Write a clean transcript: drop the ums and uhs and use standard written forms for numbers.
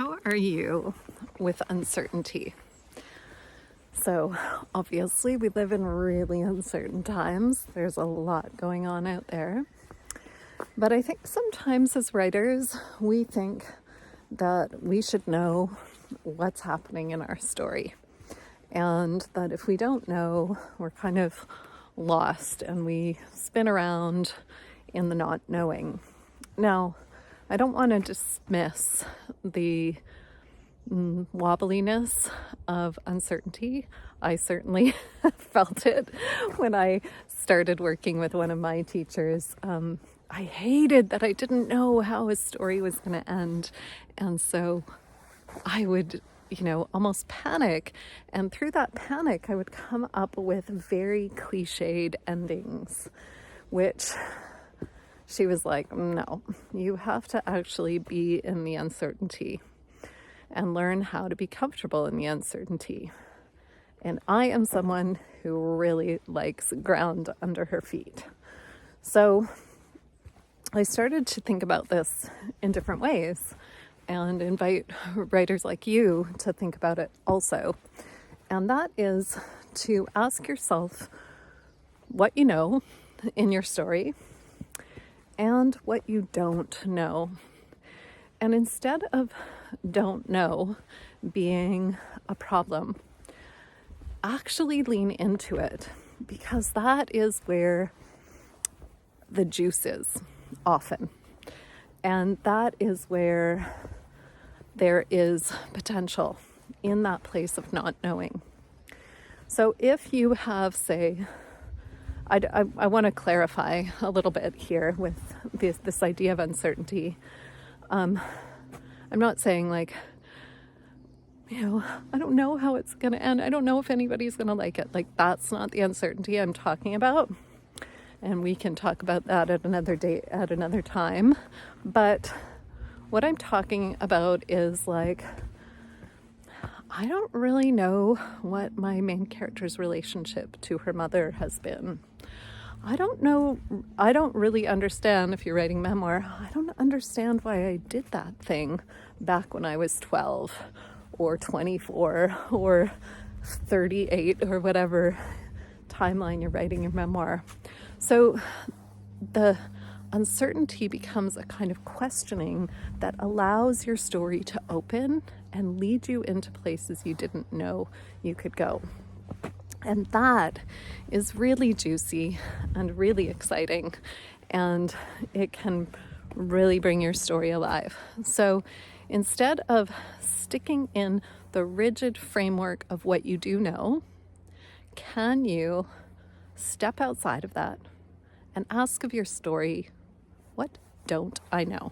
How are you with uncertainty? So, obviously, we live in really uncertain times. There's a lot going on out there. But I think sometimes as writers, we think that we should know what's happening in our story. And that if we don't know, we're kind of lost and we spin around in the not knowing. Now, I don't want to dismiss the wobbliness of uncertainty. I certainly felt it when I started working with one of my teachers. I hated that I didn't know how his story was going to end. And so I would, almost panic. And through that panic, I would come up with very cliched endings, which she was like, no, you have to actually be in the uncertainty and learn how to be comfortable in the uncertainty. And I am someone who really likes ground under her feet. So I started to think about this in different ways and invite writers like you to think about it also. And that is to ask yourself what you know in your story and what you don't know. And instead of don't know being a problem, actually lean into it, because that is where the juice is often. And that is where there is potential in that place of not knowing. So if you have, say, I want to clarify a little bit here with this idea of uncertainty. I'm not saying I don't know how it's going to end. I don't know if anybody's going to like it. That's not the uncertainty I'm talking about. And we can talk about that at another date, at another time. But what I'm talking about is I don't really know what my main character's relationship to her mother has been. I don't really understand, if you're writing memoir, I don't understand why I did that thing back when I was 12 or 24 or 38 or whatever timeline you're writing your memoir. So the uncertainty becomes a kind of questioning that allows your story to open and lead you into places you didn't know you could go. And that is really juicy and really exciting, and it can really bring your story alive. So instead of sticking in the rigid framework of what you do know, can you step outside of that and ask of your story, what don't I know?